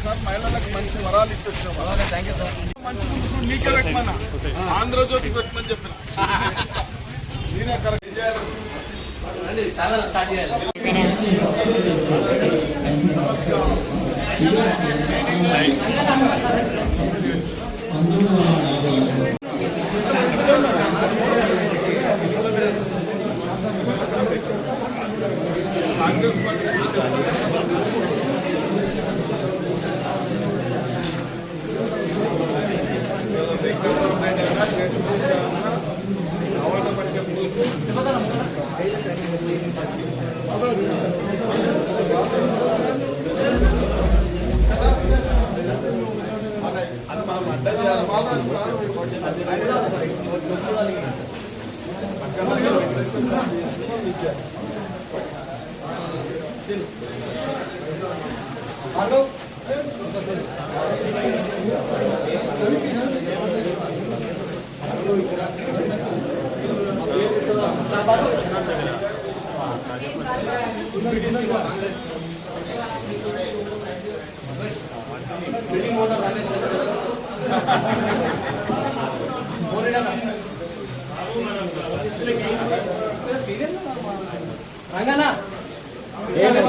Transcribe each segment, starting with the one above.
Sir మహిళలకు మంచి వరాలు ఇచ్చొచ్చాం. మంచి ముందు నీకే పెట్టమన్నా, ఆంధ్రజ్యోతి పెట్టమని చెప్పిన నేనే కరెక్ట్. కాంగ్రెస్ పార్టీ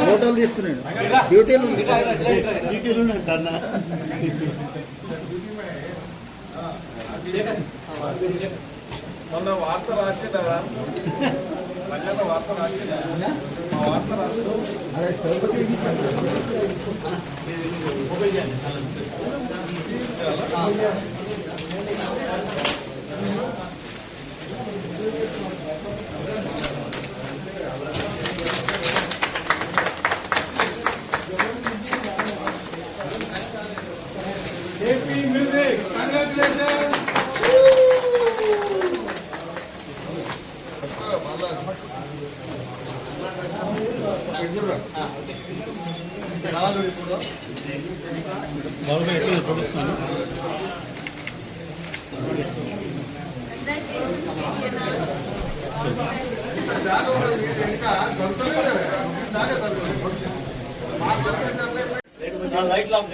ఫోటోలు తీస్తున్నాడు డ్యూటీలు మొన్న వార్త రాసిందా మధ్యాహ్నం వార్త రాసిందా మా వార్త రాసిన లైట్ లాంప్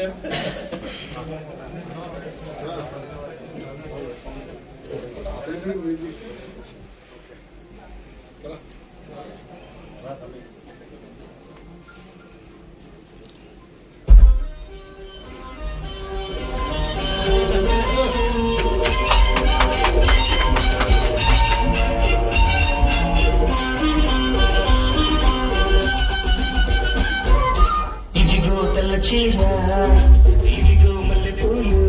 చీర ఇదిగో మల్లెపూలు,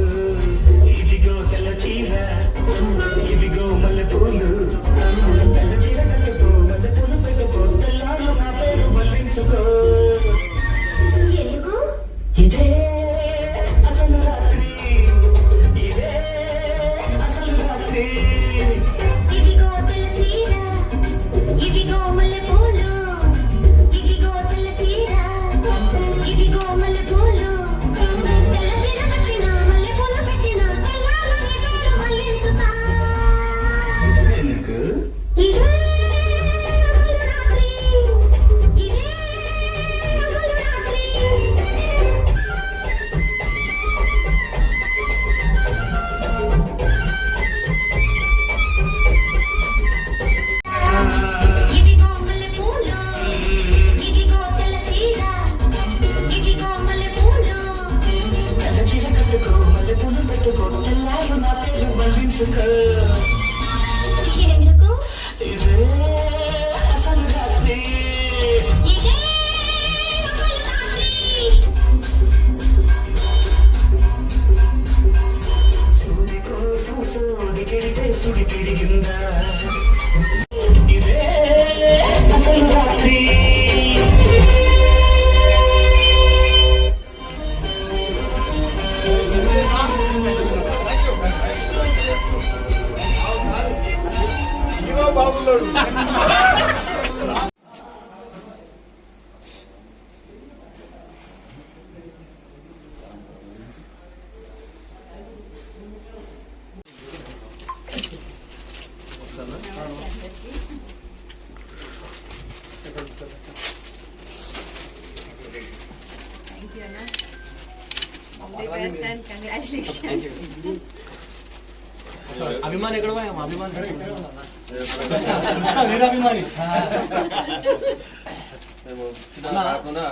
ఇదిగో తెల్ల చీర, ఇదిగో మల్లెపూలు, తెల్ల చీర కట్టుకో, మల్లెపూలు పెట్టుకో, తెల్లారు నా పేరు మళ్ళించుకో. ఇదే అసలు రాత్రి, ఇదే అసలు రాత్రి. ఇదిగో తెల్ల చీర, ఇదిగో మల్లెపూలు, ఇదిగో తెల్ల చీర, ఇదిగో మల్లెపూలు, తెల్ల చీర కట్టిన మల్లెపూలు పెట్టిన తెల్లారు నీ పేరు మళ్ళించుతా. ఎందుకు? ఇదే అసలు రాత్రి, ఇదే అసలు రాత్రి. ఇదిగో మల్లెపూలు, ఇదిగో తెల్ల చీర, ఇదిగో మల్లెపూలు, తెల్ల చీర కట్టుకో, మల్లెపూలు పెట్టుకో, తెల్లారు నా పేరు మళ్ళించుకో. ఎందుకు? ఇదే అసలు రాత్రి, ఇదే అసలు రాత్రి. సూది కోసం సూది కెడితే సుడి తిరిగిందా, ఇదే అసలు రాత్రి. The best and congratulations. అభిమాని ఎక్కడ పోయా అభిమాని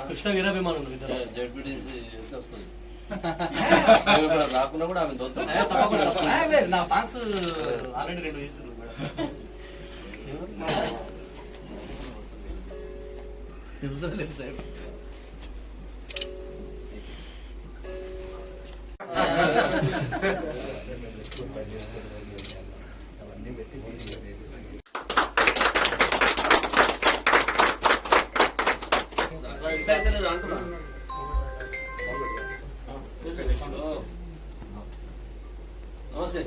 కృష్ణ వీరాభిమానం రాకుండా కూడా ఆమె తప్పకుండా నా సాంగ్స్ ఆల్రెడీ 2 వేసారు మేడం. లేదు సార్ నమస్తే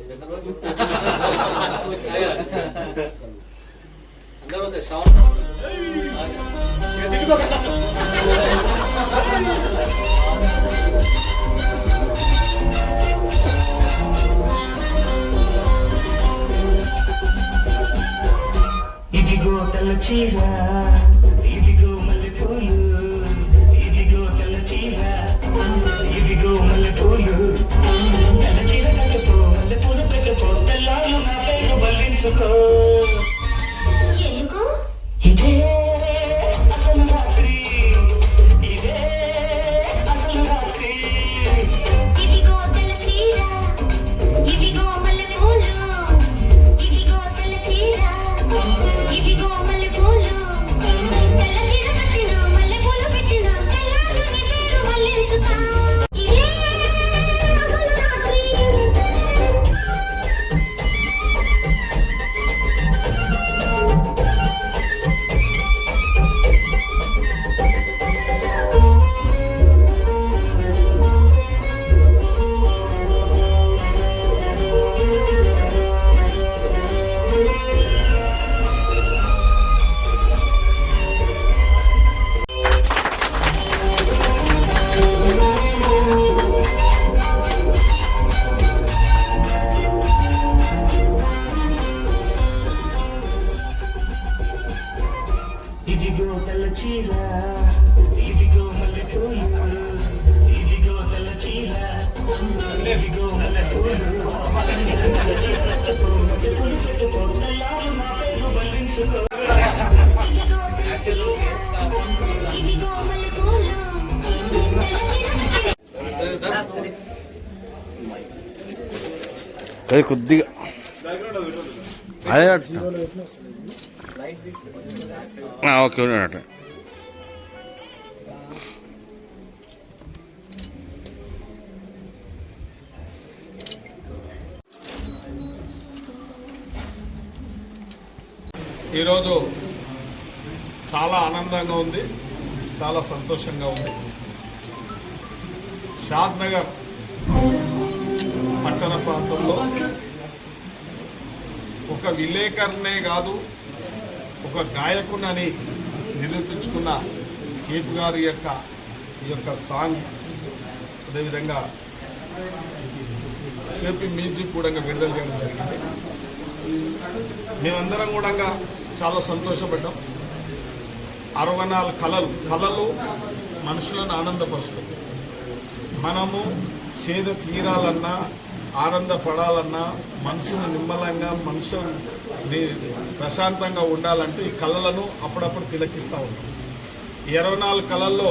అందరూ వస్తే శ్రావణ ఇదిగో తెల్ల చీర, ఇదిగో మల్లెపూలు, ఇదిగో తెల్ల చీర, ఇదిగో మల్లెపూలు. తెల్ల చీర కట్టుకో, మల్లెపూలు పెట్టుకో, తెల్లారు నా పేరు బలించుకో. ఇదే అసలు రాత్రి, ఇదే అసలు రాత్రి. ఇదిగో తెల్ల చీర, ఇదిగో మల్లెపూలు, ఇదిగో తెల్ల చీర, ఇదిగో మల్లెపూలు. తెల్ల చీర కట్టినా మల్లెపూలు పెట్టినా తెల్లారి నీ పేరు మళ్ళించుతా. ఇదే అసలు రాత్రి. ఇదిగో తెల్ల చీర, ఇదిగో మల్లెపూలు, ఇదిగో తెల్ల చీర, ఇదిగో మల్లెపూలు. తెల్ల చీర కట్టుకో, మల్లెపూలు పెట్టుకో, తెల్లారు నా పేరు బలించుకో. ఇదిగో తెల్ల చీర, ఇదిగో మల్లెపూలు, అది కొద్దిగా అదే ఓకే ఉన్నట్టు ఈరోజు చాలా ఆనందంగా ఉంది, చాలా సంతోషంగా ఉంది. షాద్ నగర్ పట్టణ ప్రాంతంలో ఒక విలేకరునే కాదు, ఒక గాయకునని నిరూపించుకున్న కేపీ గారి ఈ యొక్క సాంగ్, అదేవిధంగా కేపీ మ్యూజిక్ కూడా విడుదల చేయడం జరిగింది. మేమందరం కూడా చాలా సంతోషపడ్డాం. 64 కళలు మనుషులను ఆనందపరుస్తాయి. మనము చేద తీరాలన్నా, ఆనందపడాలన్నా, మనసును నిమ్మలంగా, మనసు ప్రశాంతంగా ఉండాలంటే ఈ కళలను అప్పుడప్పుడు తిలకిస్తూ ఉంటాం. 24 కళల్లో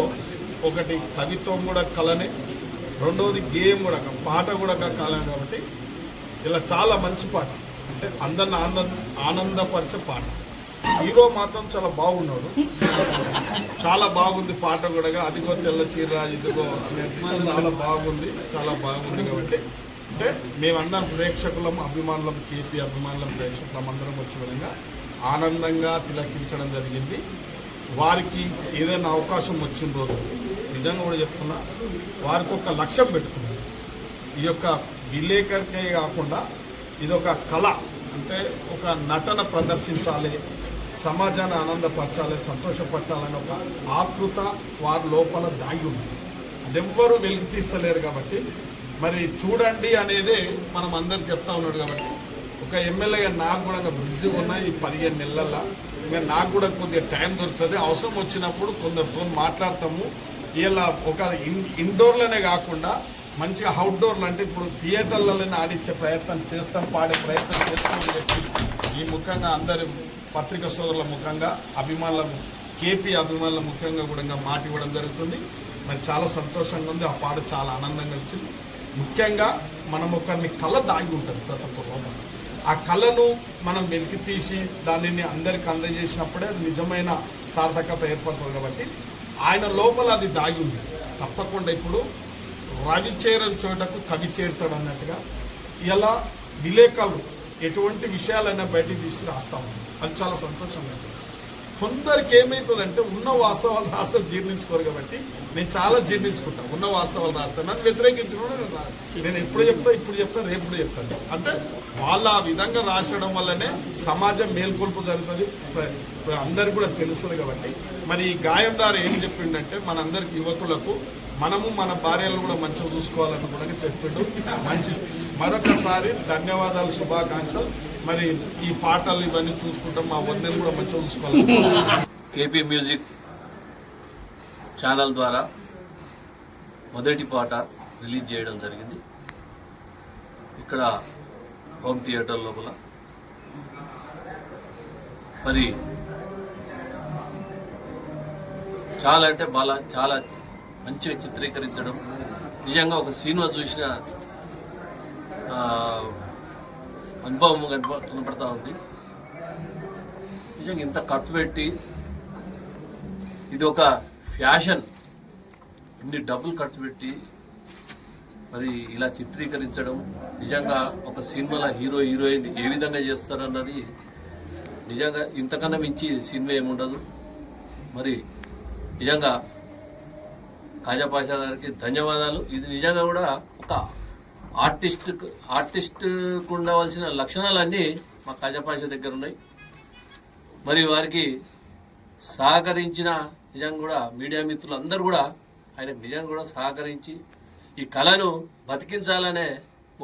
ఒకటి కవిత్వం కూడా కళనే, రెండవది గేమ్ కూడా, పాట కూడా కళనే. కాబట్టి ఇలా చాలా మంచి పాట, అంటే అందరిని ఆనందపరిచే పాట. హీరో మాత్రం చాలా బాగున్నాడు, చాలా బాగుంది పాట కూడా. అదిగో తెల్ల చీర, ఇదిగో చాలా బాగుంది, చాలా బాగుంది. కాబట్టి అంటే మేమందరం ప్రేక్షకులం, అభిమానులం, కేపీ అభిమానులం, ప్రేక్షకులం అందరం వచ్చే విధంగా ఆనందంగా తిలకించడం జరిగింది. వారికి ఏదైనా అవకాశం వచ్చిన రోజు నిజంగా కూడా చెప్తున్నా, వారికి ఒక లక్ష్యం పెట్టుకున్నారు. ఈ యొక్క విలేకరికే కాకుండా ఇదొక కళ, అంటే ఒక నటన ప్రదర్శించాలి, సమాజాన్ని ఆనందపరచాలి, సంతోషపట్టాలని ఒక ఆతృత వారి లోపల దాగి ఉంది. అదెవ్వరూ వెలికి తీస్తలేరు. కాబట్టి మరి చూడండి అనేదే మనం అందరు చెప్తా ఉన్నాడు. కాబట్టి ఒక ఎమ్మెల్యేగా నాకు కూడా బిజీగా ఉన్న ఈ 15 నెలల్లో ఇంకా నాకు కూడా కొద్దిగా టైం దొరుకుతుంది. అవసరం వచ్చినప్పుడు కొందరితో మాట్లాడతాము. ఇలా ఒక ఇండోర్లోనే కాకుండా మంచిగా అవుట్డోర్లు అంటే ఇప్పుడు థియేటర్లలోనే ఆడించే ప్రయత్నం చేస్తాం, పాడే ప్రయత్నం చేస్తామని చెప్పి ఈ ముఖ్యంగా అందరి పత్రిక సోదరుల ముఖంగా అభిమానుల కేపీ అభిమానుల ముఖ్యంగా కూడా మాట ఇవ్వడం జరుగుతుంది. మరి చాలా సంతోషంగా ఉంది. ఆ పాట చాలా ఆనందంగా వచ్చింది. ముఖ్యంగా మనం ఒకరిని కళ దాగి ఉంటుంది ప్రతి ఒక్క లోపల. ఆ కళను మనం వెలికి తీసి దానిని అందరికి అందజేసినప్పుడే అది నిజమైన సార్థకత ఏర్పడుతుంది. కాబట్టి ఆయన లోపల అది దాగి ఉంది. తప్పకుండా ఇప్పుడు రవి చేరని చోటకు కవి చేరుతాడు అన్నట్టుగా ఇలా విలేకరులు ఎటువంటి విషయాలైనా బయటికి తీసి రాస్తా ఉంది. అది చాలా సంతోషంగా ఉంది. కొందరికి ఏమవుతుందంటే ఉన్న వాస్తవాలు రాస్తే జీర్ణించుకోరు. కాబట్టి నేను చాలా జీర్ణించుకుంటాను. ఉన్న వాస్తవాలు రాస్తాను. నన్ను వ్యతిరేకించడం నేను ఎప్పుడు చెప్తా రేపు చెప్తాను. అంటే వాళ్ళు ఆ విధంగా రాసడం వల్లనే సమాజం మేల్కొల్పు జరుగుతుంది, అందరికి కూడా తెలుస్తుంది. కాబట్టి మరి ఈ గాయందారు ఏం చెప్పిండంటే మనందరికి యువకులకు మనము మన భార్యలు కూడా మంచిగా చూసుకోవాలని కూడా చెప్పిండు. మంచిది. మరొకసారి ధన్యవాదాలు, శుభాకాంక్షలు. మరి ఈ పాటలు ఇవన్నీ చూసుకుంటాం, మా వద్దెను కూడా మంచిగా చూసుకోవాలి. కేపీ మ్యూజిక్ ఛానల్ ద్వారా మొదటి పాట రిలీజ్ చేయడం జరిగింది ఇక్కడ హోమ్ థియేటర్ లోపల. మరి చాలా అంటే చాలా మంచిగా చిత్రీకరించడం, నిజంగా ఒక సినిమా చూసిన అనుభవం కనపడతా ఉంది. నిజంగా ఇంత ఖర్చు పెట్టి ఇది ఒక ఫ్యాషన్, ఇన్ని డబ్బులు ఖర్చు పెట్టి మరి ఇలా చిత్రీకరించడం, నిజంగా ఒక సినిమాలో హీరో హీరోయిన్ ఏ విధంగా చేస్తారన్నది నిజంగా ఇంతకన్నా మించి సినిమా ఏముండదు. మరి నిజంగా ఖాజా పాషా గారికి ధన్యవాదాలు. ఇది నిజంగా కూడా ఒక ఆర్టిస్ట్కు ఉండవలసిన లక్షణాలన్నీ మా ఖాజా పాషా దగ్గర ఉన్నాయి. మరి వారికి సహకరించిన నిజంగా కూడా మీడియా మిత్రులు అందరూ కూడా ఆయనకు నిజంగా కూడా సహకరించి ఈ కళను బతికించాలనే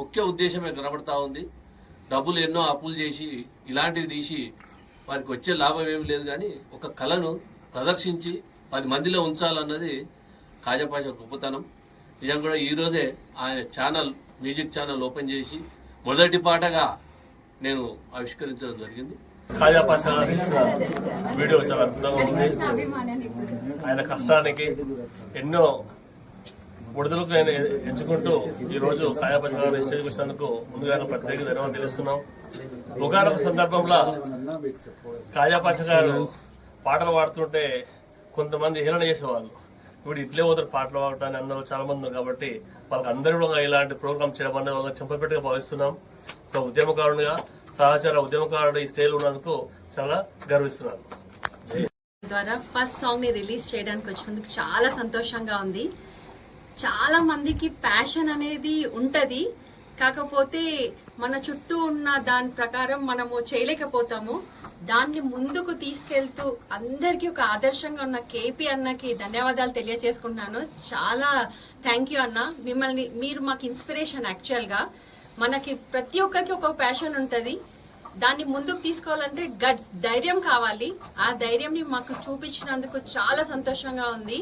ముఖ్య ఉద్దేశమే కనబడతా ఉంది. డబ్బులు ఎన్నో అప్పులు చేసి ఇలాంటివి తీసి వారికి వచ్చే లాభం ఏమి లేదు, కానీ ఒక కళను ప్రదర్శించి 10 మందిలో ఉంచాలన్నది ఖాజా పాషా గొప్పతనం. నిజంగా కూడా ఈరోజే ఆయన ఛానల్, మ్యూజిక్ ఛానల్ ఓపెన్ చేసి మొదటి పాటగా నేను ఆవిష్కరించడం జరిగింది. ఖాజా పాషా ఇచ్చిన వీడియో చాలా అద్భుతంగా ఉంది. ఆయన కష్టానికి ఎన్నో విడుదలకు ఆయన ఎంచుకుంటూ ఈరోజు ఖాజా పాషా గారు స్టేజ్కి వచ్చినందుకు ముందుగా ప్రత్యేక ధన్యవాదాలు తెలుస్తున్నాం. ఒకనొక సందర్భంలో ఖాజా పాషా గారు పాటలు పాడుతుంటే కొంతమంది హేళన చేసేవాళ్ళు. ఇప్పుడు ఇట్లే పోతారు పాటలు పాడటాన్ని అన్న చాలా మంది ఉన్నారు. కాబట్టి వాళ్ళకి అందరూ కూడా ఇలాంటి ప్రోగ్రామ్ చేయడం అనేది వాళ్ళకి చెంపపెట్టుగా భావిస్తున్నాం. ఒక ఉద్యమకారునిగా, సహచర ఉద్యమకారుడు ఈ స్టేజ్ ఉన్నందుకు చాలా గర్విస్తున్నాను. ద్వారా ఫస్ట్ సాంగ్ ని రిలీజ్ చేయడానికి వచ్చినందుకు చాలా సంతోషంగా ఉంది. చాలా మందికి ప్యాషన్ అనేది ఉంటది, కాకపోతే మన చుట్టూ ఉన్న దాని ప్రకారం మనము చేయలేకపోతాము. దాన్ని ముందుకు తీసుకెళ్తూ అందరికీ ఒక ఆదర్శంగా ఉన్న కేపీ అన్నకి ధన్యవాదాలు తెలియజేసుకుంటున్నాను. చాలా థ్యాంక్ యూ అన్న. మీరు మాకు ఇన్స్పిరేషన్. యాక్చువల్ గా మనకి ప్రతి ఒక్కరికి ఒక ప్యాషన్ ఉంటది, దాన్ని ముందుకు తీసుకోవాలంటే ధైర్యం కావాలి. ఆ ధైర్యంని మాకు చూపించినందుకు చాలా సంతోషంగా ఉంది.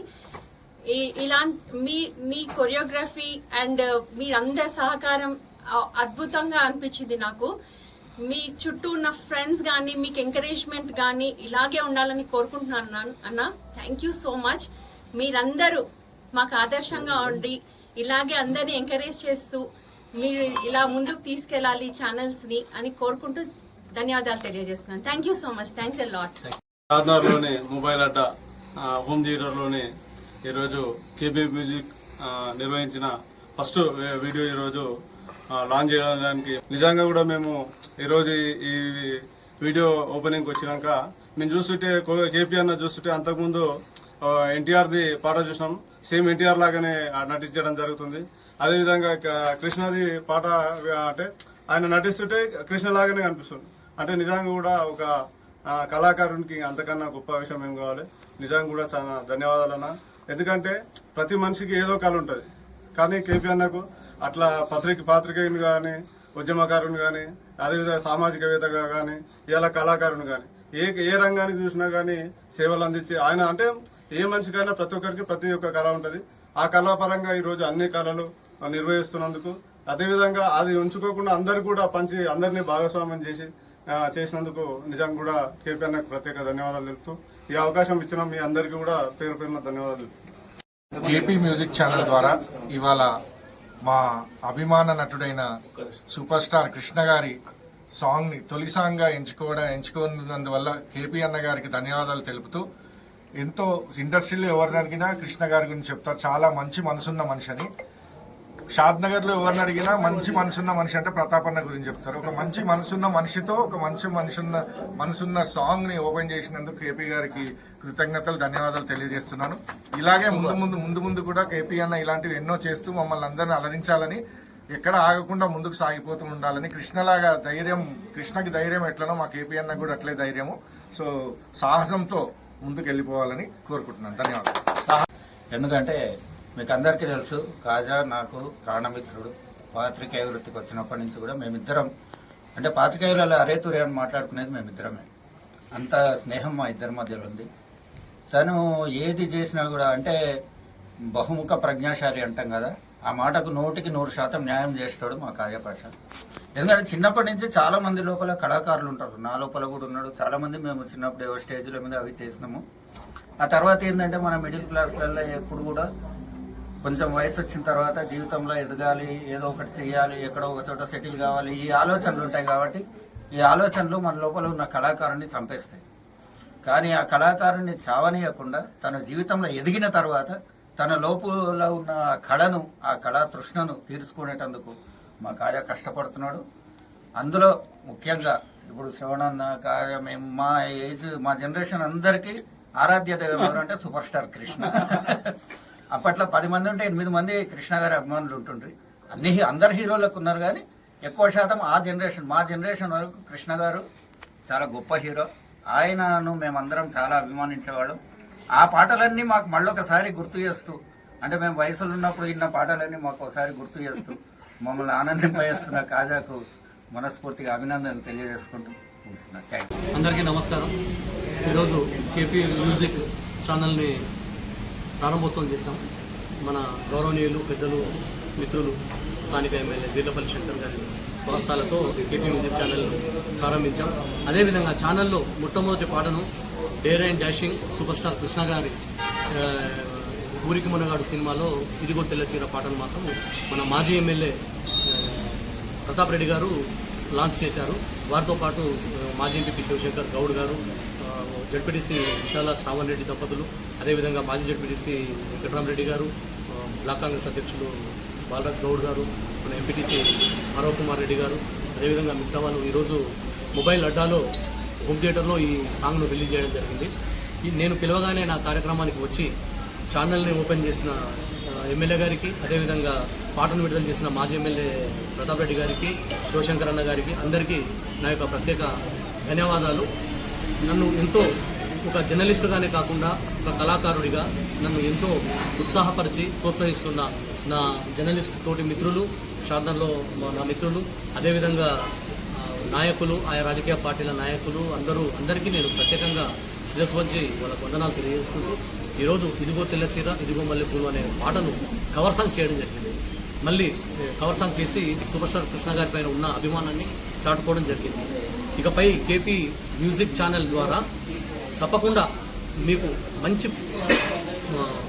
మీ కొరియోగ్రఫీ అండ్ మీరందరి సహకారం అద్భుతంగా అనిపించింది నాకు. మీ చుట్టూ ఉన్న ఫ్రెండ్స్ కానీ మీకు ఎంకరేజ్మెంట్ కానీ ఇలాగే ఉండాలని కోరుకుంటున్నాను అన్న. Thank you so much. మీరందరూ మాకు ఆదర్శంగా ఉండి ఇలాగే అందరినీ ఎంకరేజ్ చేస్తూ మీరు ఇలా ముందుకు తీసుకెళ్లాలి ఛానల్స్ ని అని కోరుకుంటూ ధన్యవాదాలు తెలియజేస్తున్నాను. Thank you so much. Thanks a lot. ఆధార్లోని మొబైల్ అడ్డా హోమ్ థియేటర్లోని ఈరోజు కేబీ మ్యూజిక్ నిర్వహించిన ఫస్ట్ వీడియో ఈరోజు లాంచ్ చేయడానికి నిజంగా కూడా మేము ఈరోజు ఈ వీడియో ఓపెనింగ్ వచ్చినాక మేము చూస్తుంటే కేపీ అన్న చూస్తుంటే అంతకుముందు ఎన్టీఆర్ది పాట చూసినాం. సేమ్ ఎన్టీఆర్ లాగానే నటించడం జరుగుతుంది. అదేవిధంగా కృష్ణది పాట అంటే ఆయన నటిస్తుంటే కృష్ణ లాగానే కనిపిస్తుంది. అంటే నిజంగా కూడా ఒక కళాకారునికి అంతకన్నా గొప్ప విషయం ఏం కావాలి. నిజంగా కూడా చాలా ధన్యవాదాలు అన్న. ఎందుకంటే ప్రతి మనిషికి ఏదో కళ ఉంటుంది, కానీ కేపీ అన్నకు అట్లా పాత్రికేయుని కానీ, ఉద్యమకారుని కానీ, అదేవిధంగా సామాజికవేత్తగా కానీ, ఇలా కళాకారుని కానీ ఏ రంగానికి చూసినా కానీ సేవలు అందించి ఆయన అంటే ఏ మనిషికైనా ప్రతి ఒక్కరికి ప్రతి ఒక్క కళ ఉంటుంది. ఆ కళాపరంగా ఈరోజు అన్ని కళలు నిర్వహిస్తున్నందుకు, అదేవిధంగా అది ఉంచుకోకుండా అందరు కూడా పంచి అందరినీ భాగస్వామ్యం చేసినందుకు నిజంగా కూడా కేపీ అన్నకు ప్రత్యేక ధన్యవాదాలు తెలుపుతూ ఈ అవకాశం ఇచ్చిన మీ అందరికీ కూడా పేరు పేరున ధన్యవాదాలు. కేపీ మ్యూజిక్ ఛానల్ ద్వారా ఇవాళ మా అభిమాన నటుడైన సూపర్ స్టార్ కృష్ణ గారి సాంగ్ని తొలి సాంగ్గా ఎంచుకున్నందువల్ల కేపీ అన్న గారికి ధన్యవాదాలు తెలుపుతూ, ఎంతో ఇండస్ట్రీలో ఎవరిని అడిగినా కృష్ణ గారి గురించి చెప్తారు. చాలా మంచి మనసున్న మనిషి అని. షాద్ నగర్లో ఎవరిని అడిగినా మంచి మనసున్న మనిషి అంటే ప్రతాపన్న గురించి చెప్తారు. ఒక మంచి మనసున్న మనిషితో ఒక మంచి మనసున్న సాంగ్ని ఓపెన్ చేసినందుకు కేపీ గారికి కృతజ్ఞతలు, ధన్యవాదాలు తెలియజేస్తున్నాను. ఇలాగే ముందు కూడా కేపీ అన్న ఇలాంటివి ఎన్నో చేస్తూ మమ్మల్ని అందరినీ అలరించాలని, ఎక్కడ ఆగకుండా ముందుకు సాగిపోతూ ఉండాలని, కృష్ణకి ధైర్యం ఎట్లనో మా కేపీ అన్న కూడా అట్లే ధైర్యము. సో సాహసంతో ముందుకు వెళ్ళిపోవాలని కోరుకుంటున్నాను. ధన్యవాదాలు. ఎందుకంటే మీకు అందరికీ తెలుసు, కాజా నాకు ప్రాణమిత్రుడు. పాత్రికేయ వృత్తికి వచ్చినప్పటి నుంచి కూడా మేమిద్దరం, అంటే పాత్రికేయులలో అరేతురే అని మాట్లాడుకునేది మేమిద్దరమే. అంత స్నేహం మా ఇద్దరి మధ్యలో ఉంది. తను ఏది చేసినా కూడా, అంటే బహుముఖ ప్రజ్ఞాశాలి అంటాం కదా, ఆ మాటకు 100% న్యాయం చేస్తాడు మా కాజా పాషా. ఎందుకంటే చిన్నప్పటి నుంచి చాలా మంది లోపల కళాకారులు ఉంటారు, నా లోపల కూడా ఉన్నాడు. చాలా మంది మేము చిన్నప్పుడు ఏవో స్టేజ్ల మీద అవి చేసినాము. ఆ తర్వాత ఏంటంటే మన మిడిల్ క్లాస్లలో ఎప్పుడు కూడా కొంచెం వయసు వచ్చిన తర్వాత జీవితంలో ఎదగాలి, ఏదో ఒకటి చేయాలి, ఎక్కడో ఒక చోట సెటిల్ కావాలి, ఈ ఆలోచనలు ఉంటాయి. కాబట్టి ఈ ఆలోచనలు మన లోపల ఉన్న కళాకారుని చంపేస్తాయి. కానీ ఆ కళాకారుని చావనీయకుండా తన జీవితంలో ఎదిగిన తర్వాత తన లోపల ఉన్న కళను, ఆ కళా తృష్ణను తీర్చుకునేటందుకు మా కాజా కష్టపడుతున్నాడు. అందులో ముఖ్యంగా ఇప్పుడు శ్రవణన్న, కాజా, మేము మా ఏజ్, మా జనరేషన్ అందరికీ ఆరాధ్య దైవం ఎవరు అంటే సూపర్ స్టార్ కృష్ణ. అప్పట్లో 10 మంది ఉంటే 8 మంది కృష్ణ గారి అభిమానులు ఉంటుండ్రి. అందరు హీరోలకు ఉన్నారు, కానీ ఎక్కువ శాతం మా జనరేషన్ వరకు కృష్ణ గారు చాలా గొప్ప హీరో. ఆయనను మేమందరం చాలా అభిమానించేవాళ్ళం. ఆ పాటలన్నీ మాకు మళ్ళొకసారి గుర్తు చేస్తూ, అంటే మేము వయసులో ఉన్నప్పుడు విన్న పాటలన్నీ మాకు ఒకసారి గుర్తు చేస్తూ మమ్మల్ని ఆనందింపజేస్తున్న కాజాకు మనస్ఫూర్తిగా అభినందనలు తెలియజేసుకుంటూ ముగిస్తున్నాను. Thank you. అందరికీ నమస్కారం. ఈరోజు కేపీ మ్యూజిక్ ఛానల్ని ప్రారంభోత్సవం చేశాం. మన గౌరవనీయులు, పెద్దలు, మిత్రులు, స్థానిక ఎమ్మెల్యే దీర్ఘపల్లి శంకర్ గారి స్వస్థాలతో కేపీ మ్యూజిక్ ఛానల్ ప్రారంభించాం. అదేవిధంగా ఛానల్లో మొట్టమొదటి పాటను dare and dashing super star Krishna గారి ఊరికి మునగాడు సినిమాలో ఇదిగో తెల్ల చీర పాటను మాత్రం మన మాజీ ఎమ్మెల్యే ప్రతాప్ రెడ్డి గారు లాంచ్ చేశారు. వారితో పాటు మాజీ ఎంపీ శివశంకర్ గౌడ్ గారు, జడ్పీటీసీ విశాల శ్రావణ్ రెడ్డి దంపతులు, అదేవిధంగా మాజీ జడ్పీటీసీ వెంకటరామరెడ్డి గారు, బ్లాక్ కాంగ్రెస్ అధ్యక్షులు బాలరాజ్ గౌడ్ గారు, మన ఎంపీటీసీ హరవ్ కుమార్ రెడ్డి గారు, అదేవిధంగా మిగతా వాళ్ళు ఈరోజు మొబైల్ అడ్డాలో హోమ్ థియేటర్లో ఈ సాంగ్ను రిలీజ్ చేయడం జరిగింది. నేను పిలవగానే నా కార్యక్రమానికి వచ్చి ఛానల్ని ఓపెన్ చేసిన ఎమ్మెల్యే గారికి, అదేవిధంగా పాటను విడుదల చేసిన మాజీ ఎమ్మెల్యే ప్రతాప్ రెడ్డి గారికి, శివశంకర్ అన్న గారికి, అందరికీ నా యొక్క ప్రత్యేక ధన్యవాదాలు. నన్ను ఎంతో ఒక జర్నలిస్టుగానే కాకుండా ఒక కళాకారుడిగా నన్ను ఎంతో ఉత్సాహపరిచి ప్రోత్సహిస్తున్న నా జర్నలిస్ట్ తోటి మిత్రులు, శారదంలో నా మిత్రులు, అదేవిధంగా నాయకులు, ఆయా రాజకీయ పార్టీల నాయకులు అందరికీ నేను ప్రత్యేకంగా శిరస్సు వచ్చి వాళ్ళకు వందనాలు తెలియజేసుకుంటూ ఈరోజు ఇదిగో తెల్ల చీర ఇదిగో మల్లెపూలు అనే పాటను కవర్ సాంగ్ చేయడం జరిగింది. మళ్ళీ కవర్ సాంగ్ చేసి సూపర్ స్టార్ కృష్ణ గారి పైన ఉన్న అభిమానాన్ని చాటుకోవడం జరిగింది. ఇకపై కేపీ మ్యూజిక్ ఛానల్ ద్వారా తప్పకుండా మీకు మంచి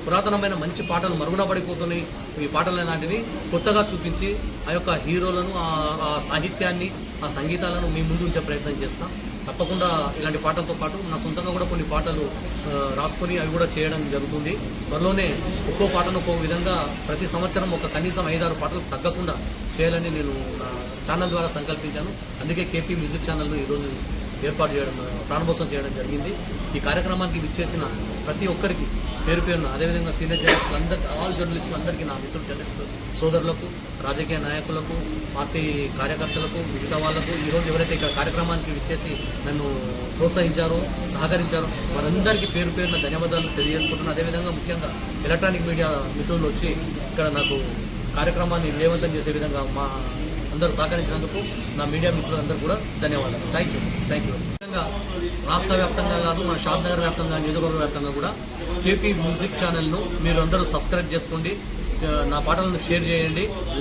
పురాతనమైన మంచి పాటలు మరుగున పడిపోతున్నాయి. ఈ పాటలు నాటిని కొత్తగా చూపించి ఆ యొక్క హీరోలను, ఆ సాహిత్యాన్ని, ఆ సంగీతాలను మీ ముందు ఉంచే ప్రయత్నం చేస్తాం. తప్పకుండా ఇలాంటి పాటలతో పాటు నా సొంతంగా కూడా కొన్ని పాటలు రాసుకొని అవి కూడా చేయడం జరుగుతుంది. త్వరలోనే ఒక్కో పాటను ఒక్కో విధంగా ప్రతి సంవత్సరం ఒక కనీసం 5-6 పాటలు తగ్గకుండా చేయాలని నేను నా ఛానల్ ద్వారా సంకల్పించాను. అందుకే కేపీ మ్యూజిక్ ఛానల్ను ఈరోజు ఏర్పాటు చేయడం, ప్రారంభోత్సవం చేయడం జరిగింది. ఈ కార్యక్రమానికి విచ్చేసిన ప్రతి ఒక్కరికి పేరు పేరున, అదేవిధంగా సీనియర్ జర్నలిస్టులు అందరికీ, ఆల్ జర్నలిస్టులు అందరికీ, నా మిత్రులు జర్నలిస్టులు సోదరులకు, రాజకీయ నాయకులకు, పార్టీ కార్యకర్తలకు, మిగతా వాళ్లకు, ఈరోజు ఎవరైతే ఇక్కడ కార్యక్రమానికి విచ్చేసి నన్ను ప్రోత్సహించారో, సహకరించారో వారందరికీ పేరు పేరున ధన్యవాదాలు తెలియజేసుకుంటున్నాను. అదేవిధంగా ముఖ్యంగా ఎలక్ట్రానిక్ మీడియా మిత్రులు వచ్చి ఇక్కడ నాకు కార్యక్రమాన్ని విజయవంతం చేసే విధంగా మా అందరూ సహకరించినందుకు నా మీడియా మిత్రులందరూ కూడా ధన్యవాదాలు. Thank you. ముఖ్యంగా రాష్ట్ర వ్యాప్తంగా కాదు, మన షాద్నగర్ వ్యాప్తంగా, నియోజకవర్గ వ్యాప్తంగా కూడా కేపీ మ్యూజిక్ ఛానల్ను మీరు అందరూ సబ్స్క్రైబ్ చేసుకోండి. నా పాటలను షేర్ చేయండి.